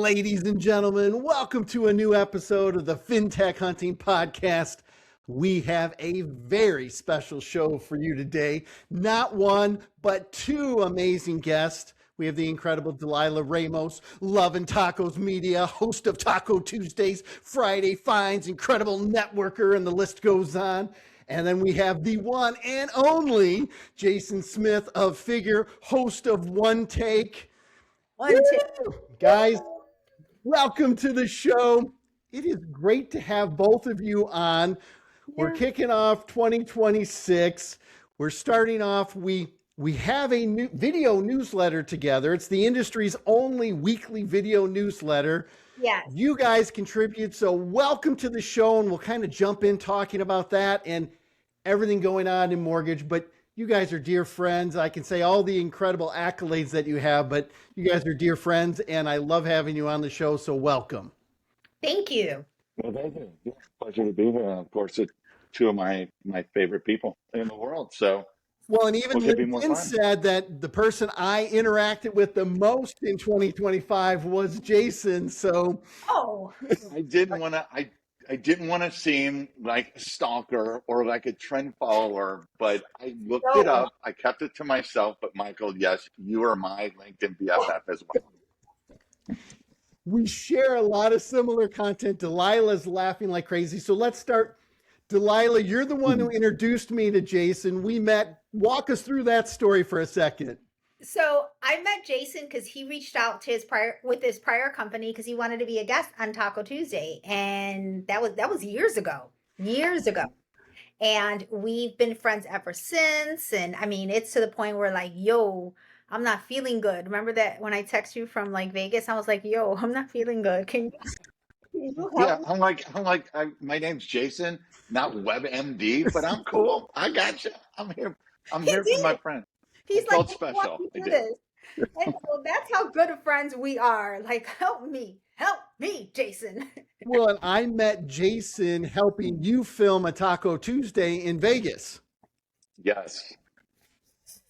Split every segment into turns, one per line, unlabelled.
Ladies and gentlemen, welcome to a new episode of the Fintech Hunting Podcast. We have a very special show for you today. Not one, but two amazing guests. We have the incredible Dalila Ramos, Love and Tacos Media, host of Taco Tuesdays, Friday Finds, incredible networker, and the list goes on. And then we have the one and only Jason Smith of Figure, host of One Take. Guys, welcome to the show. It is great to have both of you on. We're kicking off 2026. We're starting off, we have a new video newsletter together. It's the industry's only weekly video newsletter.
Yes.
You guys contribute, so welcome to the show, and we'll kind of jump in talking about that and everything going on in mortgage. But you guys are dear friends. I can say all the incredible accolades that you have, but you guys are dear friends, and I love having you on the show, so welcome.
Thank you.
Well, thank you. Yeah, pleasure to be here. Of course, it's two of my favorite people in the world. So,
well, and even LinkedIn said that the person I interacted with the most in 2025 was Jason. So,
I didn't want to seem like a stalker or like a trend follower, but I looked it up. I kept it to myself. But Michael, yes, you are my LinkedIn BFF as well.
We share a lot of similar content. Dalila's laughing like crazy. So let's start. Dalila, you're the one who introduced me to Jason. We met. Walk us through that story for a second.
So I met Jason because he reached out to his prior company because he wanted to be a guest on Taco Tuesday, and that was years ago. And we've been friends ever since. And I mean, it's to the point where like, yo, I'm not feeling good. Remember that when I text you from like Vegas, I was like, yo, I'm not feeling good. Can you help
Yeah,
me?
my name's Jason, not WebMD, but I'm cool. I got you. I'm here for my friend.
He's
I
like,
felt special.
I did this. And so that's how good of friends we are. Like, help me, Jason.
Well, and I met Jason helping you film a Taco Tuesday in Vegas.
Yes.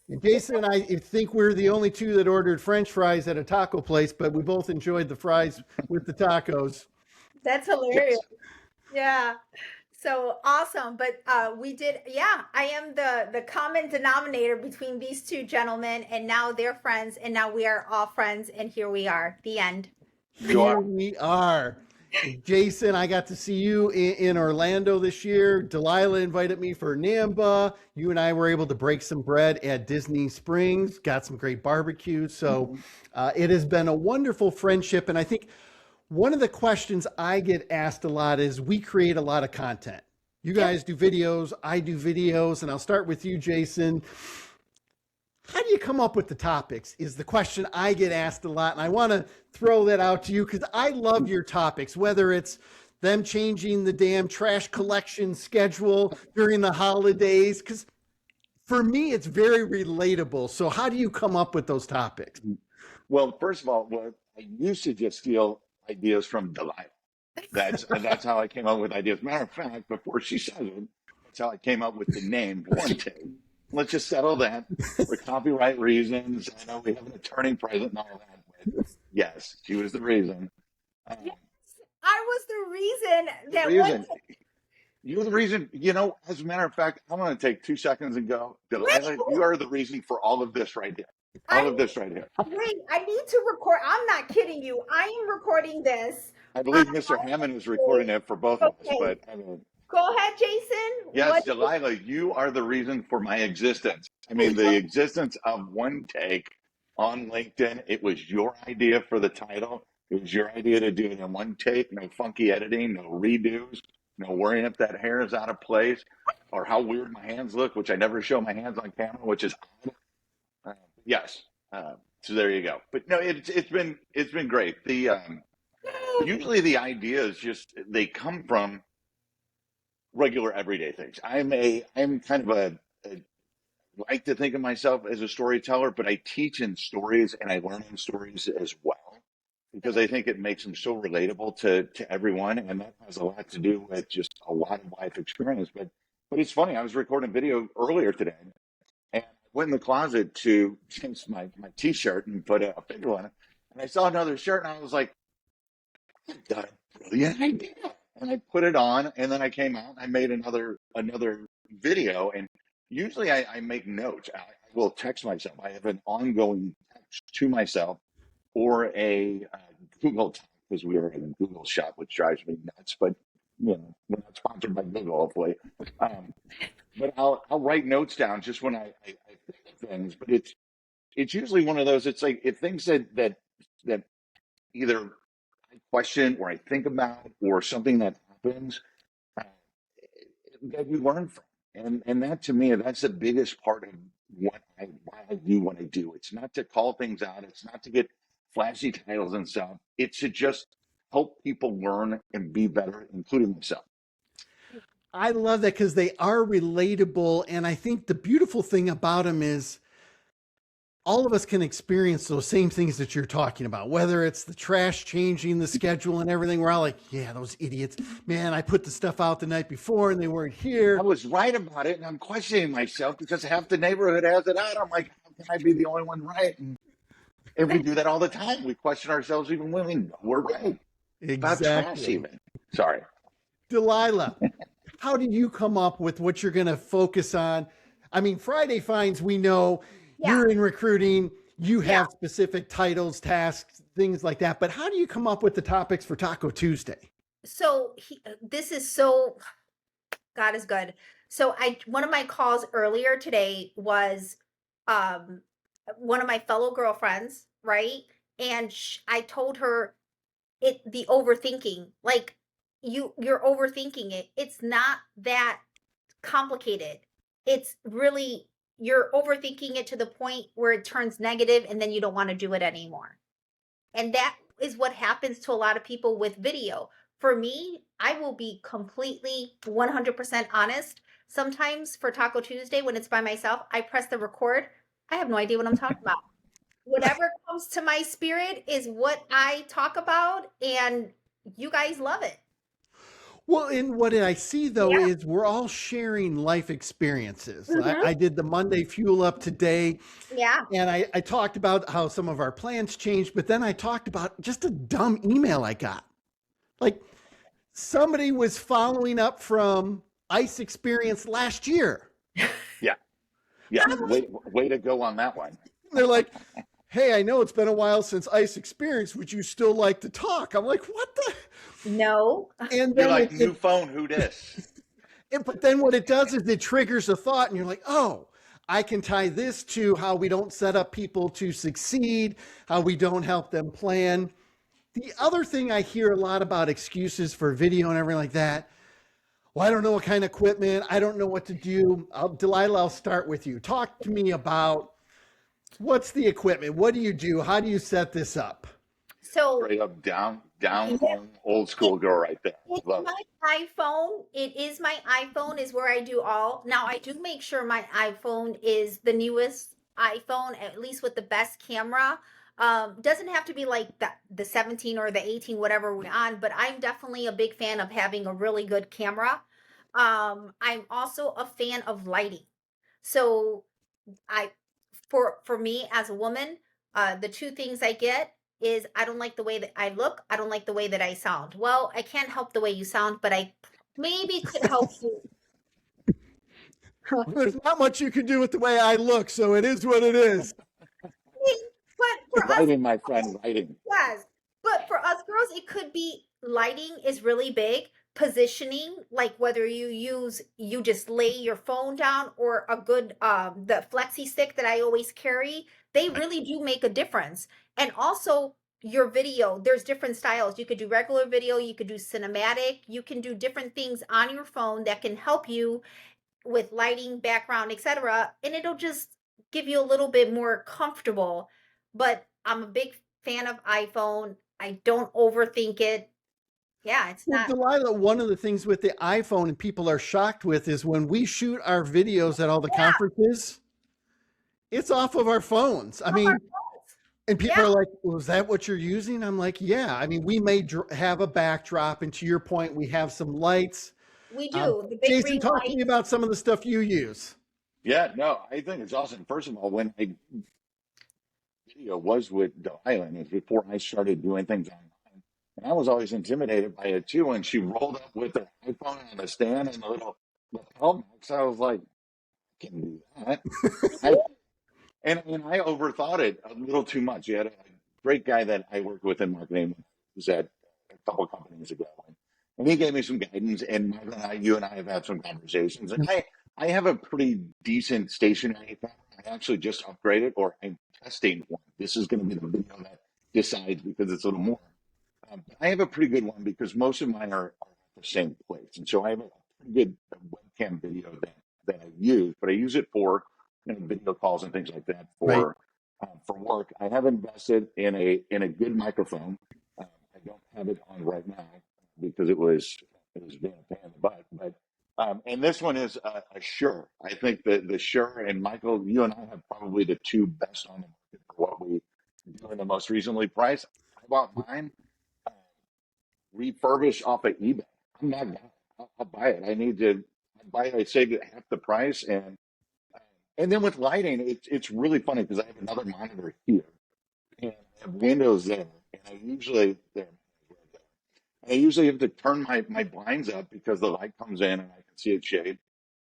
And Jason and I think we're the only two that ordered French fries at a taco place, but we both enjoyed the fries with the tacos.
That's hilarious. Yeah. So awesome. But we did, I am the common denominator between these two gentlemen, and now they're friends, and now we are all friends, and here we are, the end.
Here we are. Jason, I got to see you in Orlando this year. Dalila invited me for NAMBA. You and I were able to break some bread at Disney Springs, got some great barbecue. So it has been a wonderful friendship. And I think one of the questions I get asked a lot is we create a lot of content. You guys do videos, I do videos, and I'll start with you, Jason. How do you come up with the topics is the question I get asked a lot. And I want to throw that out to you because I love your topics, whether it's them changing the damn trash collection schedule during the holidays, because for me, it's very relatable. So how do you come up with those topics?
Well, first of all, I used to just steal ideas from Dalila. That's how I came up with ideas. Matter of fact, before she said it, that's how I came up with the name One Take. Let's just settle that for copyright reasons. I know we have an attorney present and all that, but yes, she was the reason.
Yes, I was the reason that
You were the reason. You know, as a matter of fact, I want to take 2 seconds and go. Dalila, you are the reason for all of this right here. All of this right here.
Wait, I need to record. I'm not kidding you. I am recording this.
I believe Mr. Hammond is recording it for both of us, but I mean.
Go ahead, Jason.
Yes, Dalila, you are the reason for my existence. I mean, the existence of One Take on LinkedIn. It was your idea for the title. It was your idea to do it in one take, no funky editing, no redos, no worrying if that hair is out of place or how weird my hands look, which I never show my hands on camera, which is odd. Yes. So there you go. But no, it's been great. Usually the ideas they come from regular everyday things. I'm kind of like to think of myself as a storyteller, but I teach in stories and I learn in stories as well because I think it makes them so relatable to everyone, and that has a lot to do with just a lot of life experience. But it's funny. I was recording video earlier today, and I went in the closet to change my T-shirt and put a figure on it, and I saw another shirt, and I was like, I've got a brilliant idea. And I put it on, and then I came out and I made another video. And usually I make notes. I will text myself. I have an ongoing text to myself or a Google Talk, because we are in a Google shop, which drives me nuts. But we're not sponsored by Google, hopefully. But I'll write notes down just when I think of things. But it's usually one of those. It's like if things that either I question or I think about or something that happens uh, that you learn from. And that to me, that's the biggest part of why I do what I do. It's not to call things out. It's not to get flashy titles and stuff. It's to just help people learn and be better, including myself.
I love that because they are relatable. And I think the beautiful thing about them is all of us can experience those same things that you're talking about, whether it's the trash changing the schedule and everything. We're all like, yeah, those idiots, man, I put the stuff out the night before and they weren't here.
I was right about it, and I'm questioning myself because half the neighborhood has it out. I'm like, how can I be the only one right? And we do that all the time. We question ourselves even when we know we're right. About trash even. Sorry.
Dalila, how did you come up with what you're going to focus on? I mean, Friday Finds, we know you're in recruiting, you have specific titles, tasks, things like that. But how do you come up with the topics for Taco Tuesday?
So God is good. So one of my calls earlier today was one of my fellow girlfriends, right? And I told her the overthinking, like you're overthinking it. It's not that complicated. It's really, you're overthinking it to the point where it turns negative and then you don't want to do it anymore. And that is what happens to a lot of people with video. For me, I will be completely 100% honest. Sometimes for Taco Tuesday, when it's by myself, I press the record. I have no idea what I'm talking about. Whatever comes to my spirit is what I talk about, and you guys love it.
Well, and what I see though is we're all sharing life experiences. I did the Monday Fuel Up today.
Yeah.
And I talked about how some of our plans changed, but then I talked about just a dumb email I got. Like somebody was following up from ICE experience last year.
Yeah. Way to go on that one.
They're like, hey, I know it's been a while since ICE experience. Would you still like to talk? I'm like, what the?
No.
And you're like, new phone, who dis?
But then what it does is it triggers a thought and you're like, oh, I can tie this to how we don't set up people to succeed, how we don't help them plan. The other thing I hear a lot about excuses for video and everything like that. Well, I don't know what kind of equipment. I don't know what to do. Dalila, I'll start with you. Talk to me about what's the equipment? What do you do? How do you set this up?
So
straight up down home, old school girl right there.
It's my iPhone. It is my iPhone is where I do all. Now I do make sure my iPhone is the newest iPhone, at least with the best camera. Doesn't have to be like the 17 or the 18, whatever we're on, but I'm definitely a big fan of having a really good camera. I'm also a fan of lighting. So for me as a woman, the two things I get is I don't like the way that I look. I don't like the way that I sound. Well, I can't help the way you sound, but I maybe could help you.
There's not much you can do with the way I look, so it is what it is.
But for
writing, my friend, writing.
Yes. But for us girls, it could be lighting is really big. Positioning, like whether you just lay your phone down or a good the flexi stick that I always carry, they really do make a difference. And also your video, there's different styles. You could do regular video, you could do cinematic, you can do different things on your phone that can help you with lighting, background, etc. And it'll just give you a little bit more comfortable. But I'm a big fan of iPhone. I don't overthink it. Yeah, it's not.
Dalila, one of the things with the iPhone and people are shocked with is when we shoot our videos at all the conferences, it's off of our phones. I mean, and people are like, well, is that what you're using? I'm like, yeah. I mean, we may have a backdrop, and to your point, we have some lights.
We do. The big
Jason, talk to me about some of the stuff you use.
Yeah, no, I think it's awesome. First of all, when video was with Dalila, it was before I started doing things online. And I was always intimidated by it too. And she rolled up with her iPhone on the stand and a little lapel max. I was like, I can do that. And I overthought it a little too much. You had a great guy that I worked with in marketing who's at a couple of companies ago. And he gave me some guidance, and Michael and I, you and I have had some conversations. And I have a pretty decent stationary camera. I actually just upgraded, or I'm testing one. This is going to be the video that decides because it's a little more. I have a pretty good one because most of mine are at the same place. And so I have a pretty good webcam video that I use, but I use it for video calls and things like that for work. I have invested in a good microphone. I don't have it on right now because it was being a pain in the butt. But and this one is a Shure. I think that the Shure, and Michael, you and I have probably the two best on the market for what we do in the most reasonably priced. I bought mine refurbished off of eBay. I'm not gonna. I'll buy it. I need to buy it. I saved it half the price, and then with lighting, it's really funny because I have another monitor here and I have windows there, and I usually have to turn my blinds up because the light comes in and I can see it shade.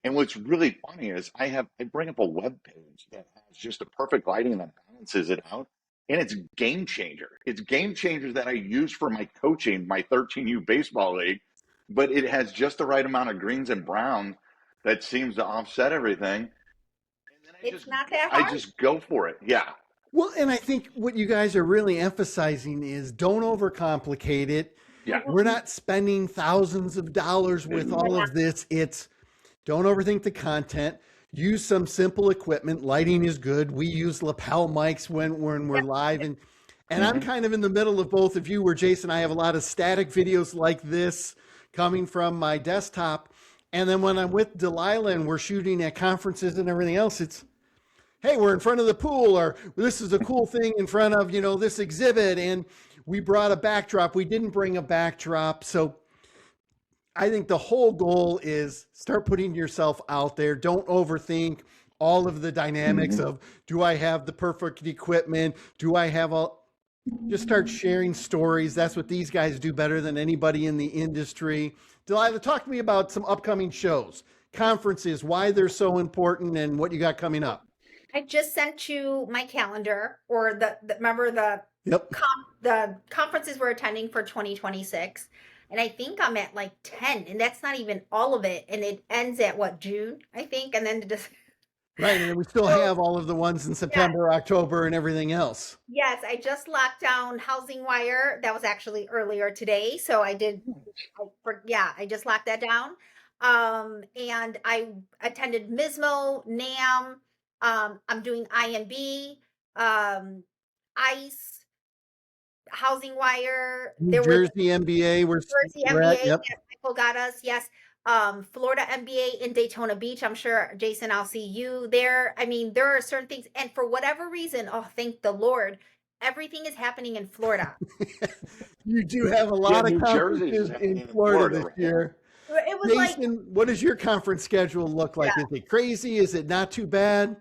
And what's really funny is I bring up a web page that has just a perfect lighting that balances it out. And it's game changer. It's game changer that I use for my coaching, my 13U baseball league, but it has just the right amount of greens and browns that seems to offset everything. And then
not that hard.
I just go for it. Yeah.
Well, and I think what you guys are really emphasizing is don't overcomplicate it.
Yeah.
We're not spending thousands of dollars with all of this. It's don't overthink the content. Use some simple equipment. Lighting is good. We use lapel mics when we're live. And I'm kind of in the middle of both of you, where Jason, I have a lot of static videos like this coming from my desktop. And then when I'm with Dalila and we're shooting at conferences and everything else, it's, hey, we're in front of the pool, or this is a cool thing in front of, this exhibit. And we brought a backdrop. We didn't bring a backdrop. So I think the whole goal is start putting yourself out there. Don't overthink all of the dynamics of, do I have the perfect equipment? Do I have just start sharing stories. That's what these guys do better than anybody in the industry. Dalila, talk to me about some upcoming shows, conferences, why they're so important, and what you got coming up.
I just sent you my calendar, or remember the conferences we're attending for 2026. And I think I'm at like 10, and that's not even all of it. And it ends at June, I think. And then
right. And we still have all of the ones in September, October, and everything else.
Yes. I just locked down Housing Wire. That was actually earlier today. So I just locked that down. And I attended MISMO, NAM. I'm doing IMB, ICE, Housing Wire,
New Jersey MBA.
Jersey MBA. Yep. Yes, Michael got us. Yes. Florida MBA in Daytona Beach. I'm sure, Jason, I'll see you there. I mean, there are certain things, and for whatever reason, thank the Lord, everything is happening in Florida.
You do have a lot of conferences in Florida this year.
It was
Jason, what does your conference schedule look like? Is it crazy? Is it not too bad?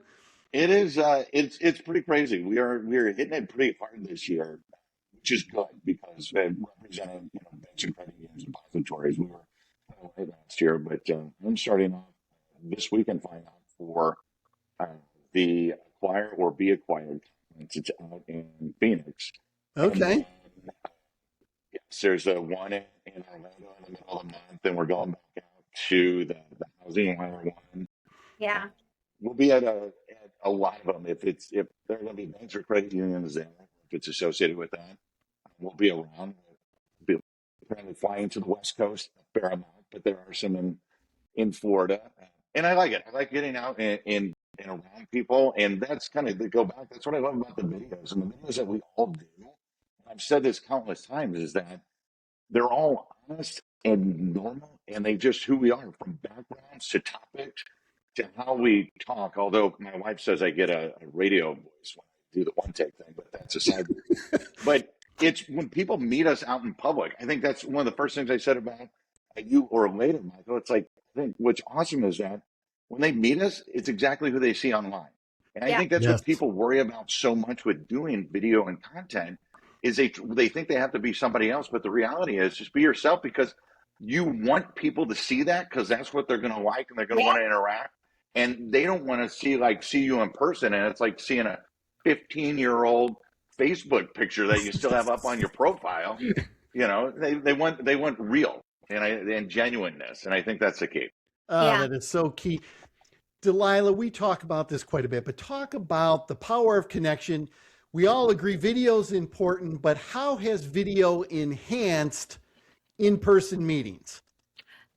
It is. It's pretty crazy. We are hitting it pretty hard this year, which is good because representing pension credit unions and depositories, we were away last year. But I'm starting off this week and flying out for the Acquire or Be Acquired conference. It's out in Phoenix.
Okay.
Yes, there's one in Orlando in the middle of the month, and we're going back out to the Housing Wire one.
Yeah.
We'll be at a lot of them. If there are going to be banks or credit unions there, if it's associated with that, we'll be around. We'll be apparently flying to the West Coast a fair amount, but there are some in Florida, and I like it. I like getting out and around people, and that's kind of to go back. That's what I love about the videos, and the videos that we all do. I've said this countless times, is that they're all honest and normal, and they just who we are, from backgrounds to topics to how we talk. Although my wife says I get a radio voice when I do the one take thing, but that's aside. But it's when people meet us out in public. I think that's one of the first things I said about you or later, Michael. It's like, I think what's awesome is that when they meet us, it's exactly who they see online. And I think that's what people worry about so much with doing video and content, is they think they have to be somebody else, but the reality is just be yourself, because you want people to see that, because that's what they're going to like, and they're going to want to interact, and they don't want to see you in person, and it's like seeing a 15-year-old Facebook picture that you still have up on your profile. They want real and genuineness, and I think that's the key.
That is so key. Dalila, we talk about this quite a bit, but talk about the power of connection. We all agree video is important, but how has video enhanced in-person meetings?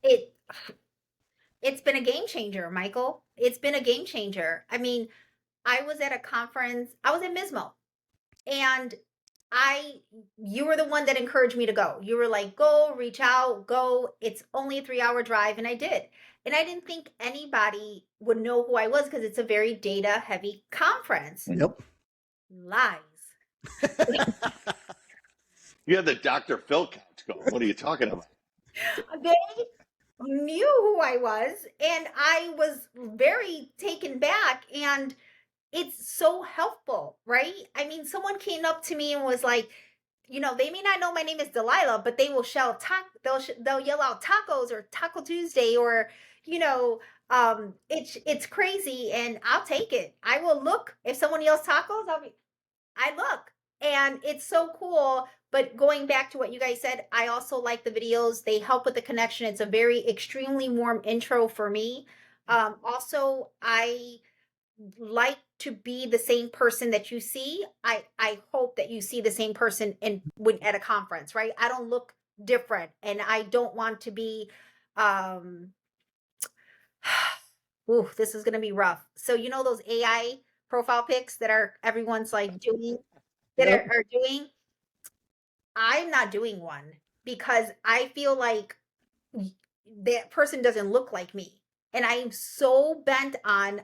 It's been a game changer, Michael. It's been a game changer. I mean, I was at a conference. I was in Mismo, and you were the one that encouraged me to go. You were like, go, reach out, go. It's only a 3-hour drive. And I did. And I didn't think anybody would know who I was, because it's a very data heavy conference.
Yep.
Lies.
You had the Dr. Phil couch going. What are you talking about?
They knew who I was, and I was very taken back, and it's so helpful, right? I mean, someone came up to me and was like, they may not know my name is Dalila, but they will they'll yell out tacos or Taco Tuesday, or it's crazy, and I'll take it. I will look. If someone yells tacos, I look, and it's so cool. But going back to what you guys said, I also like the videos. They help with the connection. It's a very extremely warm intro for me. Also, I like to be the same person that you see. I hope that you see the same person at a conference, right? I don't look different, and I don't want to be this is going to be rough. So those AI profile pics that everyone's like doing, are doing, I'm not doing one, because I feel like that person doesn't look like me, and I am so bent on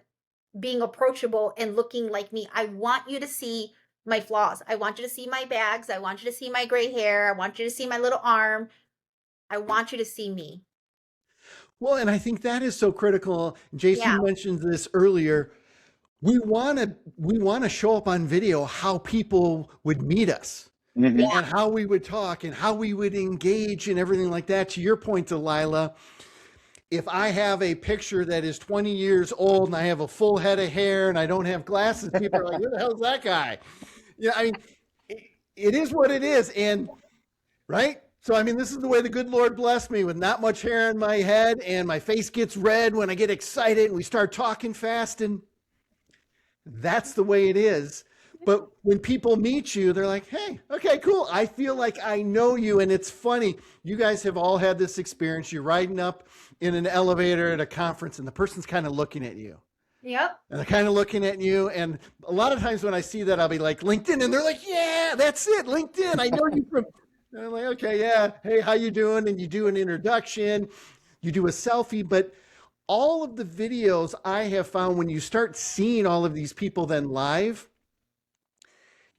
being approachable and looking like me. I want you to see my flaws. I want you to see my bags. I want you to see my gray hair. I want you to see my little arm. I want you to see me.
Well, and I think that is so critical. Jason mentioned this earlier. We want to show up on video how people would meet us, and how we would talk, and how we would engage, and everything like that. To your point, Dalila, if I have a picture that is 20 years old and I have a full head of hair and I don't have glasses, people are like, who the hell is that guy? I mean, it is what it is. And right. So, I mean, this is the way the good Lord blessed me, with not much hair in my head, and my face gets red when I get excited and we start talking fast, and that's the way it is. But when people meet you, they're like, hey, okay, cool. I feel like I know you. And it's funny. You guys have all had this experience. You're riding up in an elevator at a conference, and the person's kind of looking at you.
Yep.
And they're kind of looking at you. And a lot of times when I see that, I'll be like, LinkedIn. And they're like, yeah, that's it. LinkedIn. I know you from. And I'm like, okay, yeah. Hey, how you doing? And you do an introduction. You do a selfie. But all of the videos I have found, when you start seeing all of these people then live,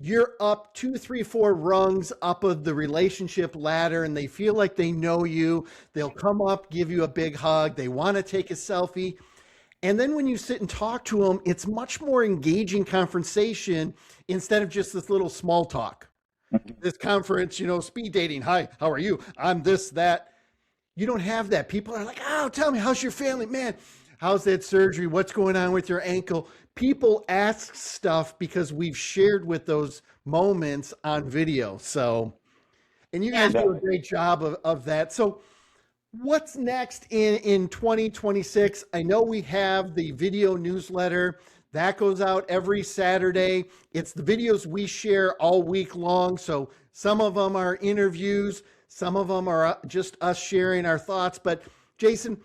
you're up 2, 3, 4 rungs up of the relationship ladder, and they feel like they know you. They'll come up, give you a big hug. They want to take a selfie. And then when you sit and talk to them, it's much more engaging conversation instead of just this little small talk. This conference, speed dating. Hi, how are you? I'm this, that. You don't have that. People are like, oh, tell me, how's your family? Man, how's that surgery? What's going on with your ankle? People ask stuff because we've shared with those moments on video. So, and you guys do a great job of that. So what's next in 2026? I know we have the video newsletter that goes out every Saturday. It's the videos we share all week long. So some of them are interviews, some of them are just us sharing our thoughts. But Jason,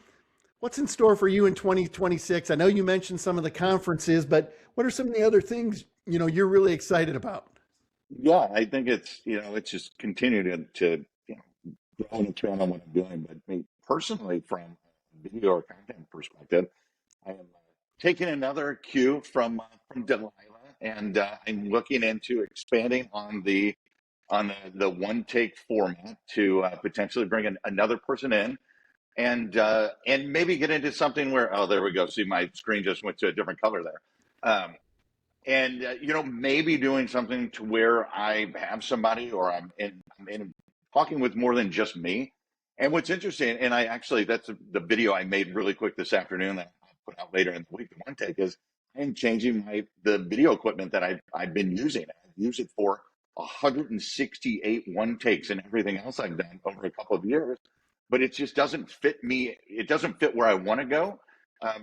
what's in store for you in 2026? I know you mentioned some of the conferences, but what are some of the other things, you're really excited about?
Yeah, I think it's just continue to grow and expand on what I'm doing. But me personally, from a video or content perspective, I am taking another cue from Dalila, and I'm looking into expanding on the one take format to potentially bring another person in. And maybe get into something where, oh, there we go. See, my screen just went to a different color there. and maybe doing something to where I have somebody, or I'm talking with more than just me. And what's interesting, and that's the video I made really quick this afternoon that I'll put out later in the week. The one take is I'm changing the video equipment that I've been using. I've used it for 168 one takes and everything else I've done over a couple of years, but it just doesn't fit me. It doesn't fit where I want to go.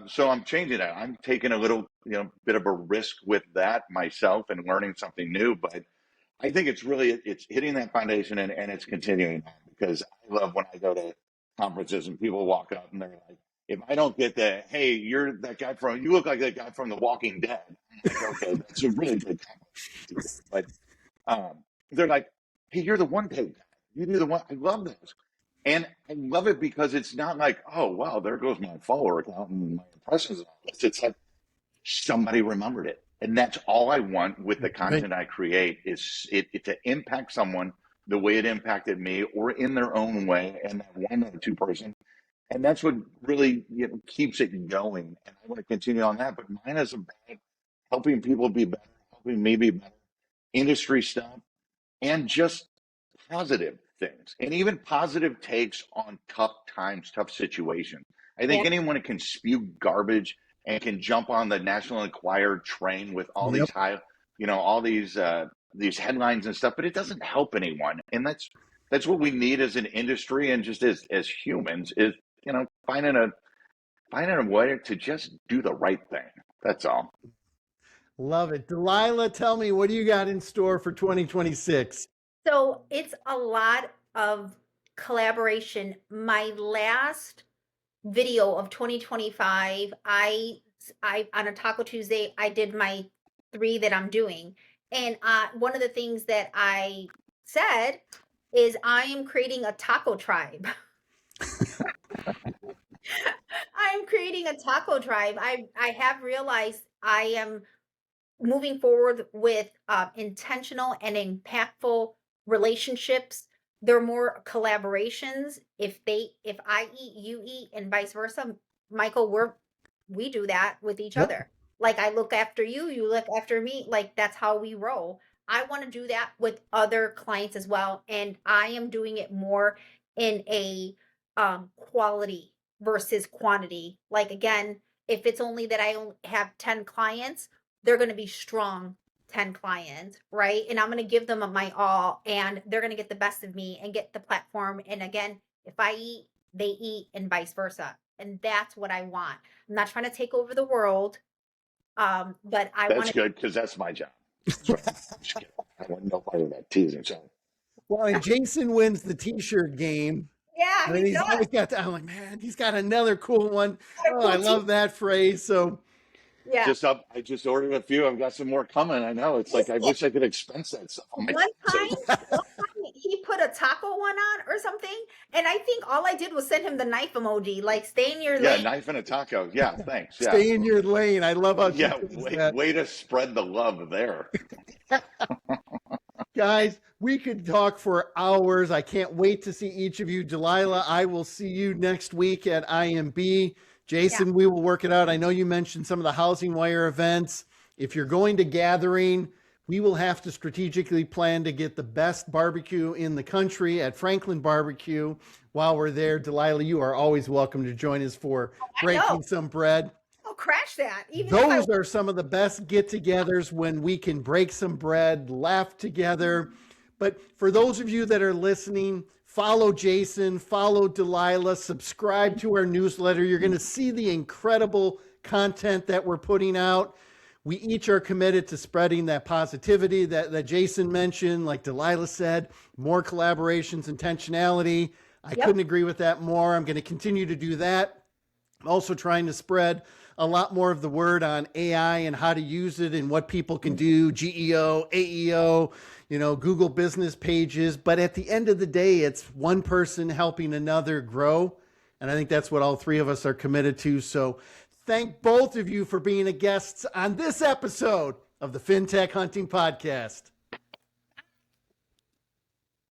So I'm changing that. I'm taking a little, bit of a risk with that myself and learning something new. But I think it's hitting that foundation and it's continuing on, because I love when I go to conferences and people walk up and they're like, if I don't get the, hey, you look like that guy from The Walking Dead. I'm like, okay, that's a really good compliment. But they're like, hey, you're the one take guy. You do the one. I love this. And I love it because it's not like, oh, wow, there goes my follower count and my impressions and all this. It's like somebody remembered it. And that's all I want with the content I create, is it to impact someone the way it impacted me, or in their own way, and that one or two person. And that's what really keeps it going. And I want to continue on that. But mine is about helping people be better, helping me be better, industry stuff, and just positive things, and even positive takes on tough times, tough situations. I think anyone who can spew garbage and can jump on the National Enquirer train with all these all these headlines and stuff, but it doesn't help anyone. And that's what we need as an industry, and just as humans, is finding a way to just do the right thing. That's all.
Love it. Dalila, tell me, what do you got in store for 2026?
So it's a lot of collaboration. My last video of 2025, I on a Taco Tuesday, I did my 3 that I'm doing. And one of the things that I said is I am creating a taco tribe. I'm creating a taco tribe. I have realized I am moving forward with intentional and impactful relationships. There are more collaborations. If I eat, you eat, and vice versa. Michael, we do that with each other. Like, I look after you, you look after me. Like, that's how we roll. I want to do that with other clients as well. And I am doing it more in a quality versus quantity. Like, again, if it's only that I only have 10 clients, they're going to be strong 10 clients, right? And I'm going to give them my all, and they're going to get the best of me and get the platform. And again, if I eat, they eat, and vice versa. And that's what I want. I'm not trying to take over the world, but I want.
That's good, because that's my job. I want no part of that teasing. So,
well, and Jason wins the T-shirt game.
Yeah,
and he's always got that. I'm like, man, he's got another cool one. Oh, I love that phrase. So.
Yeah.
I just ordered a few. I've got some more coming. I know. It's like, I wish I could expense that stuff.
One time he put a taco one on or something, and I think all I did was send him the knife emoji, like, stay in your lane.
Yeah, knife and a taco. Yeah, thanks. Yeah.
Stay in your lane. I love how
way to spread the love there.
Guys, we could talk for hours. I can't wait to see each of you. Dalila, I will see you next week at IMB. Jason, we will work it out. I know you mentioned some of the Housing Wire events. If you're going to gathering, we will have to strategically plan to get the best barbecue in the country at Franklin Barbecue. While we're there, Dalila, you are always welcome to join us for breaking some bread.
I'll crash that.
Those are some of the best get-togethers, when we can break some bread, laugh together. But for those of you that are listening, follow Jason, follow Dalila, subscribe to our newsletter. You're going to see the incredible content that we're putting out. We each are committed to spreading that positivity that Jason mentioned. Like Dalila said, more collaborations, intentionality. I couldn't agree with that more. I'm going to continue to do that. I'm also trying to spread a lot more of the word on AI and how to use it and what people can do, GEO, AEO, Google business pages. But at the end of the day, it's one person helping another grow. And I think that's what all 3 of us are committed to. So thank both of you for being a guest on this episode of the Fintech Hunting Podcast.